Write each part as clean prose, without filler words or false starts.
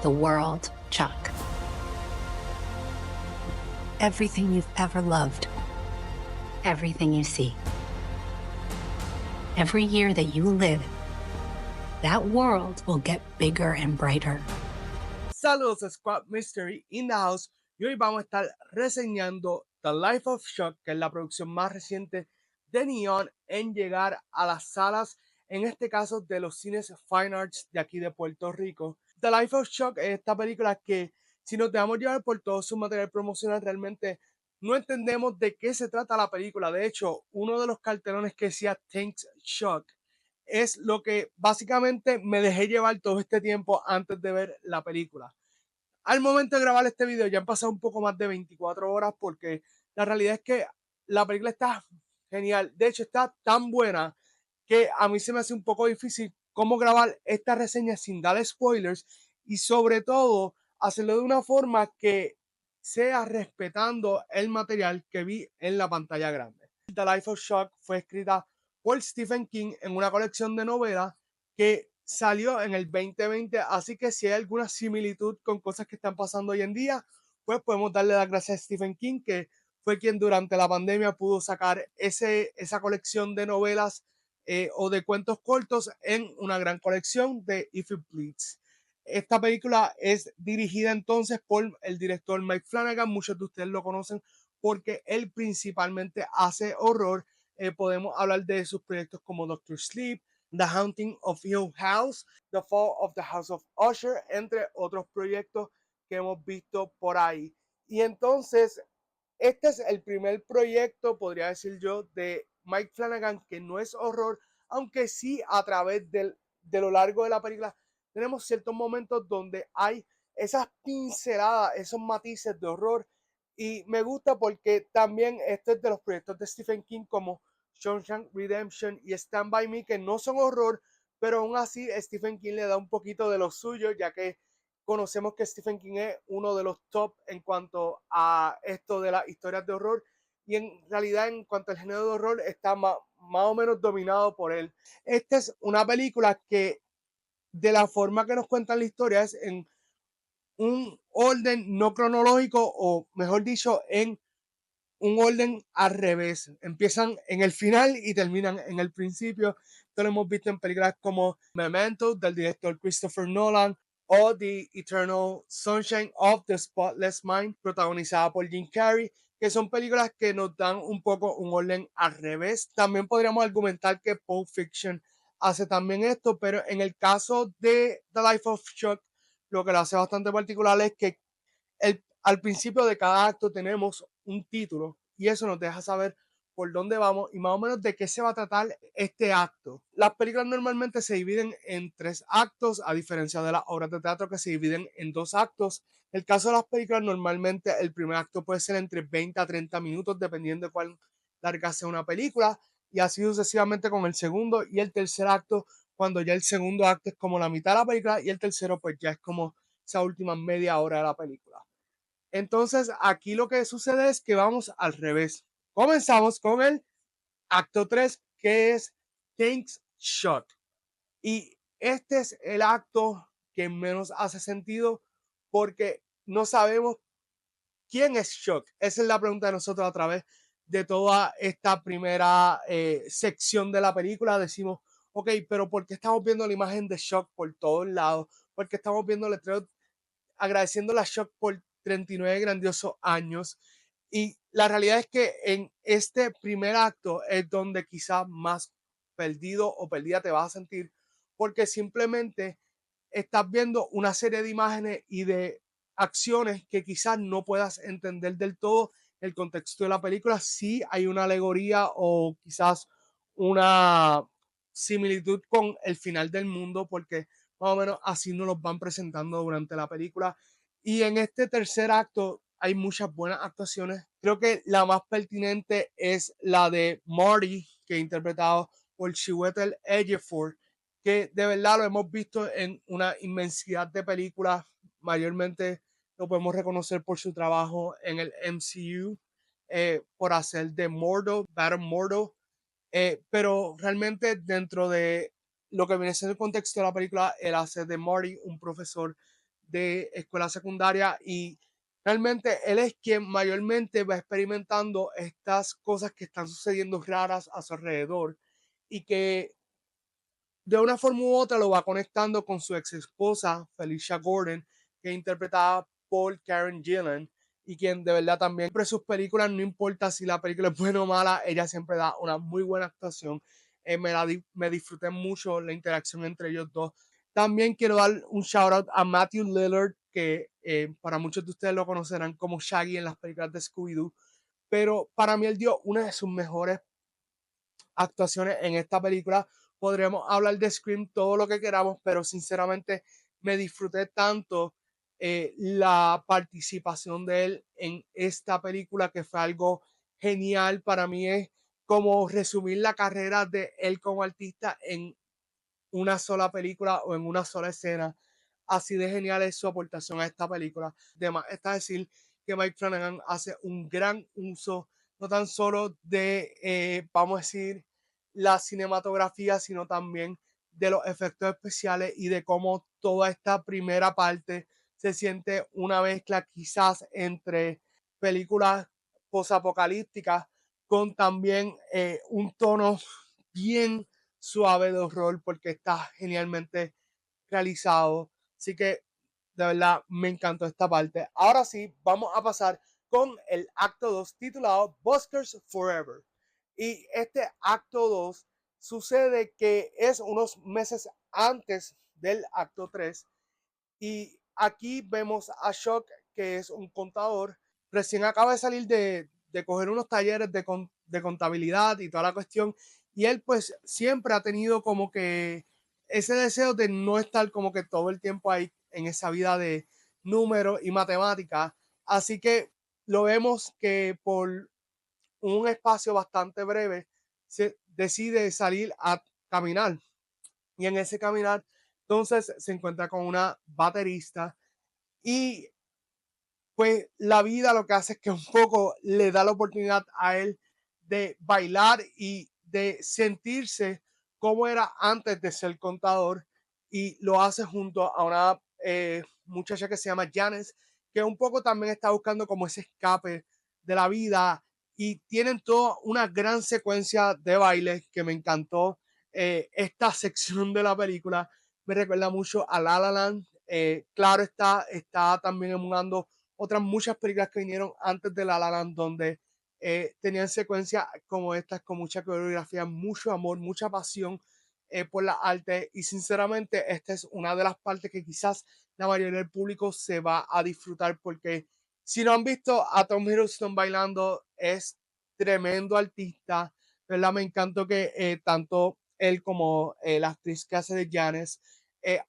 the world, Chuck. Everything you've ever loved. Everything you see. Every year that you live, that world will get bigger and brighter. Saludos, Squad Mystery in the house. Y hoy vamos a estar reseñando The Life of Chuck, que es la producción más reciente de Neon en llegar a las salas, en este caso de los cines Fine Arts de aquí de Puerto Rico. The Life of Chuck es esta película que, si nos dejamos llevar por todo su material promocional, realmente no entendemos de qué se trata la película. De hecho, uno de los cartelones que decía Thanks Chuck es lo que básicamente me dejé llevar todo este tiempo antes de ver la película. Al momento de grabar este video ya han pasado un poco más de 24 horas porque la realidad es que la película está genial. De hecho, está tan buena que a mí se me hace un poco difícil cómo grabar esta reseña sin dar spoilers y sobre todo hacerlo de una forma que sea respetando el material que vi en la pantalla grande. The Life of Chuck fue escrita por Stephen King en una colección de novelas que salió en el 2020, así que si hay alguna similitud con cosas que están pasando hoy en día, pues podemos darle las gracias a Stephen King, que fue quien durante la pandemia pudo sacar esa colección de novelas o de cuentos cortos en una gran colección de If It Bleeds. Esta película es dirigida entonces por el director Mike Flanagan. Muchos de ustedes lo conocen porque él principalmente hace horror. Podemos hablar de sus proyectos como Doctor Sleep, The Haunting of Hill House, The Fall of the House of Usher, entre otros proyectos que hemos visto por ahí. Y entonces, este es el primer proyecto, podría decir yo, de Mike Flanagan que no es horror, aunque sí a través de lo largo de la película tenemos ciertos momentos donde hay esas pinceladas, esos matices de horror. Y me gusta porque también este es de los proyectos de Stephen King como Shawshank Redemption y Stand By Me, que no son horror, pero aún así Stephen King le da un poquito de lo suyo, ya que conocemos que Stephen King es uno de los top en cuanto a esto de las historias de horror, y en realidad en cuanto al género de horror está más o menos dominado por él. Esta es una película que de la forma que nos cuentan la historia es en un orden no cronológico, o mejor dicho, en un orden al revés. Empiezan en el final y terminan en el principio. Esto lo hemos visto en películas como Memento del director Christopher Nolan o The Eternal Sunshine of the Spotless Mind, protagonizada por Jim Carrey, que son películas que nos dan un poco un orden al revés. También podríamos argumentar que Pulp Fiction hace también esto, pero en el caso de The Life of Chuck, lo que lo hace bastante particular es que al principio de cada acto tenemos un título y eso nos deja saber por dónde vamos y más o menos de qué se va a tratar este acto. Las películas normalmente se dividen en 3 actos, a diferencia de las obras de teatro que se dividen en 2 actos. En el caso de las películas, normalmente el primer acto puede ser entre 20 a 30 minutos, dependiendo de cuál larga sea una película, y así sucesivamente con el segundo y el tercer acto, cuando ya el segundo acto es como la mitad de la película y el tercero pues ya es como esa última media hora de la película. Entonces, aquí lo que sucede es que vamos al revés. Comenzamos con el acto 3, que es Thanks Chuck. Y este es el acto que menos hace sentido porque no sabemos quién es Chuck. Esa es la pregunta de nosotros a través de toda esta primera sección de la película. Decimos, ok, pero ¿por qué estamos viendo la imagen de Chuck por todos lados? ¿Por qué estamos viendo letreros agradeciéndole a Chuck por 39 grandiosos años? Y la realidad es que en este primer acto es donde quizás más perdido o perdida te vas a sentir, porque simplemente estás viendo una serie de imágenes y de acciones que quizás no puedas entender del todo el contexto de la película. Sí hay una alegoría o quizás una similitud con el final del mundo, porque más o menos así nos los van presentando durante la película. Y en este tercer acto hay muchas buenas actuaciones. Creo que la más pertinente es la de Marty, que he interpretado por Chiwetel Ejiofor, que de verdad lo hemos visto en una inmensidad de películas. Mayormente lo podemos reconocer por su trabajo en el MCU, por hacer de Mordo, Baron Mordo, pero realmente dentro de lo que viene siendo el contexto de la película, él hace de Marty un profesor de escuela secundaria y realmente él es quien mayormente va experimentando estas cosas que están sucediendo raras a su alrededor y que de una forma u otra lo va conectando con su ex esposa, Felicia Gordon, que es interpretada por Karen Gillan, y quien de verdad también, siempre sus películas, no importa si la película es buena o mala, ella siempre da una muy buena actuación. Me disfruté mucho la interacción entre ellos dos. También quiero dar un shout out a Matthew Lillard, que para muchos de ustedes lo conocerán como Shaggy en las películas de Scooby-Doo, pero para mí él dio una de sus mejores actuaciones en esta película. Podremos hablar de Scream todo lo que queramos, pero sinceramente me disfruté tanto la participación de él en esta película que fue algo genial. Para mí es como resumir la carrera de él como artista en una sola película o en una sola escena. Así de genial es su aportación a esta película. Además, está decir que Mike Flanagan hace un gran uso, no tan solo de, vamos a decir, la cinematografía, sino también de los efectos especiales y de cómo toda esta primera parte se siente una mezcla quizás entre películas posapocalípticas con también un tono bien suave de horror porque está genialmente realizado. Así que de verdad me encantó esta parte. Ahora sí, vamos a pasar con el acto 2 titulado Buskers Forever. Y este acto 2 sucede que es unos meses antes del acto 3 y aquí vemos a Shock, que es un contador, recién acaba de salir de coger unos talleres de contabilidad y toda la cuestión. Y él pues siempre ha tenido como que ese deseo de no estar como que todo el tiempo ahí en esa vida de números y matemáticas. Así que lo vemos que por un espacio bastante breve se decide salir a caminar. Y en ese caminar entonces se encuentra con una baterista y pues la vida lo que hace es que un poco le da la oportunidad a él de bailar y de sentirse como era antes de ser contador y lo hace junto a una muchacha que se llama Janice, que un poco también está buscando como ese escape de la vida y tienen toda una gran secuencia de baile que me encantó. Esta sección de la película me recuerda mucho a La La Land. Claro está también emulando otras muchas películas que vinieron antes de La La Land, donde tenían secuencias como estas, con mucha coreografía, mucho amor, mucha pasión por la arte. Y sinceramente, esta es una de las partes que quizás la mayoría del público se va a disfrutar, porque si no han visto a Tom Hiddleston bailando, es tremendo artista. ¿Verdad? Me encantó que tanto él como la actriz que hace de Janice,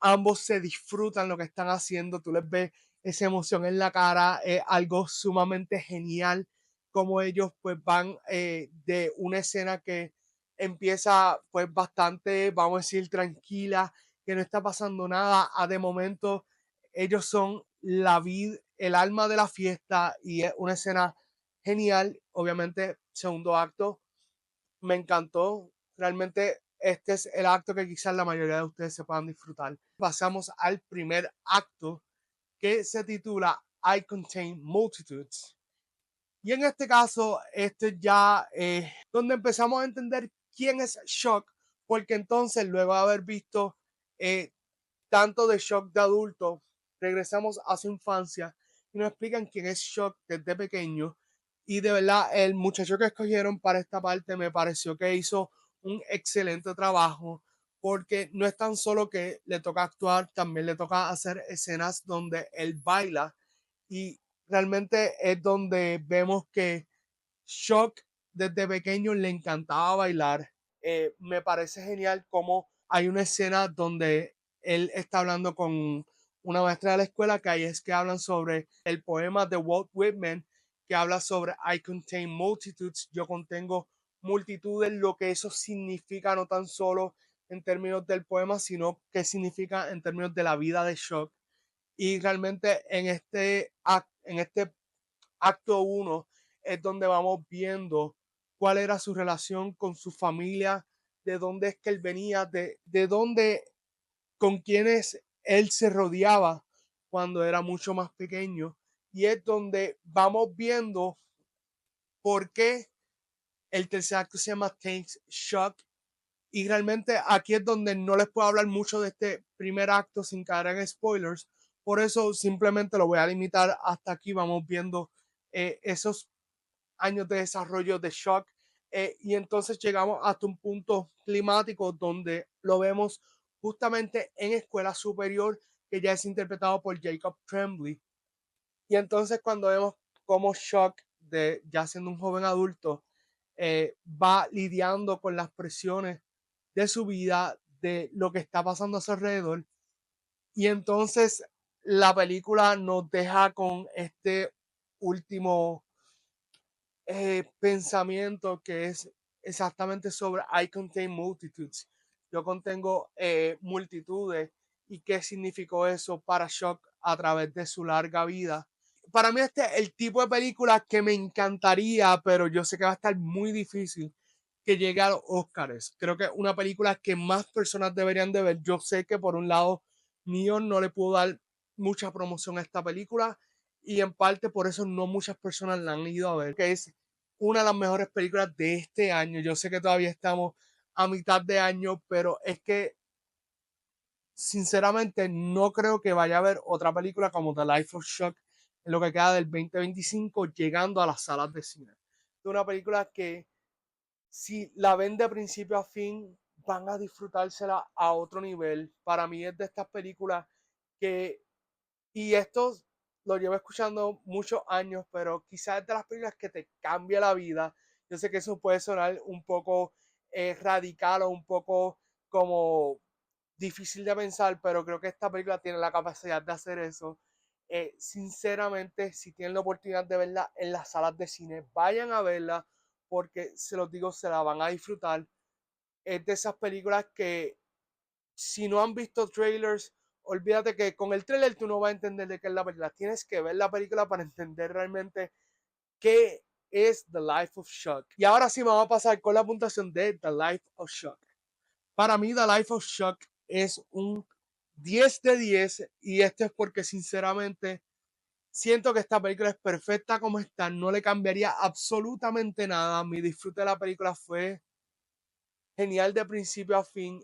ambos se disfrutan lo que están haciendo. Tú les ves esa emoción en la cara, algo sumamente genial, como ellos pues van de una escena que empieza pues bastante, vamos a decir, tranquila, que no está pasando nada, a de momento ellos son la vida, el alma de la fiesta y es una escena genial. Obviamente, segundo acto, me encantó, realmente este es el acto que quizás la mayoría de ustedes se puedan disfrutar. Pasamos al primer acto, que se titula I Contain Multitudes. Y en este caso, este ya donde empezamos a entender quién es Shock, porque entonces luego de haber visto eh, tanto de Shock de adulto, regresamos a su infancia y nos explican quién es Shock desde pequeño. Y de verdad, el muchacho que escogieron para esta parte me pareció que hizo un excelente trabajo, porque no es tan solo que le toca actuar, también le toca hacer escenas donde él baila y realmente es donde vemos que Shock desde pequeño le encantaba bailar. Me parece genial cómo hay una escena donde él está hablando con una maestra de la escuela, que ahí es que hablan sobre el poema de Walt Whitman, que habla sobre I contain multitudes, yo contengo multitudes, lo que eso significa no tan solo en términos del poema, sino que significa en términos de la vida de Shock. Y realmente en este acto uno es donde vamos viendo cuál era su relación con su familia, de dónde es que él venía, de dónde, con quienes él se rodeaba, cuando era mucho más pequeño. Y es donde vamos viendo por qué el tercer acto se llama Takes Shock. Y realmente aquí es donde no les puedo hablar mucho de este primer acto sin caer en spoilers. Por eso simplemente lo voy a limitar hasta aquí. Vamos viendo esos años de desarrollo de Shock. Y entonces llegamos hasta un punto climático donde lo vemos justamente en escuela superior, que ya es interpretado por Jacob Tremblay. Y entonces cuando vemos cómo Shock, ya siendo un joven adulto, va lidiando con las presiones de su vida, de lo que está pasando a su alrededor. Y entonces la película nos deja con este último pensamiento que es exactamente sobre I contain multitudes. Yo contengo multitudes y qué significó eso para Shock a través de su larga vida. Para mí este es el tipo de película que me encantaría, pero yo sé que va a estar muy difícil que llegue a los Oscars. Creo que es una película que más personas deberían de ver. Yo sé que por un lado Neon no le pudo dar mucha promoción a esta película y en parte por eso no muchas personas la han ido a ver, que es una de las mejores películas de este año. Yo sé que todavía estamos a mitad de año, pero es que sinceramente no creo que vaya a haber otra película como The Life of Shock en lo que queda del 2025 llegando a las salas de cine. Es una película que si la ven de principio a fin van a disfrutársela a otro nivel. Para mí es de estas películas que, y esto lo llevo escuchando muchos años, pero quizás es de las películas que te cambia la vida. Yo sé que eso puede sonar un poco radical o un poco como difícil de pensar, pero creo que esta película tiene la capacidad de hacer eso. Sinceramente, si tienen la oportunidad de verla en las salas de cine, vayan a verla porque se los digo, se la van a disfrutar. Es de esas películas que si no han visto trailers, olvídate que con el trailer tú no vas a entender de qué es la película. Tienes que ver la película para entender realmente qué es The Life of Shock. Y ahora sí vamos a pasar con la puntuación de The Life of Shock. Para mí, The Life of Shock es un 10 de 10 y esto es porque sinceramente siento que esta película es perfecta como está, no le cambiaría absolutamente nada. Mi disfrute de la película fue genial de principio a fin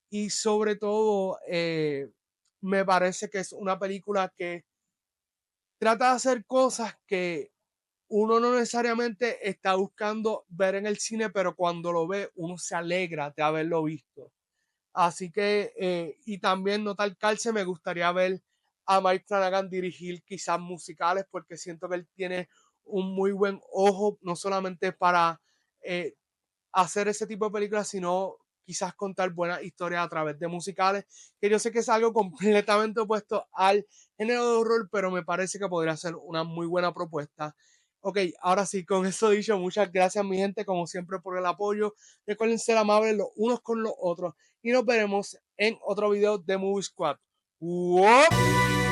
y sobre todo me parece que es una película que trata de hacer cosas que uno no necesariamente está buscando ver en el cine, pero cuando lo ve uno se alegra de haberlo visto. Así que, y también no tal calce, me gustaría ver a Mike Flanagan dirigir quizás musicales, porque siento que él tiene un muy buen ojo, no solamente para eh, hacer ese tipo de películas, sino quizás contar buenas historias a través de musicales, que yo sé que es algo completamente opuesto al género de horror, pero me parece que podría ser una muy buena propuesta. Ok, ahora sí, con eso dicho, muchas gracias mi gente, como siempre, por el apoyo. Recuerden ser amables los unos con los otros y nos veremos en otro video de Movie Squad. ¡Wow!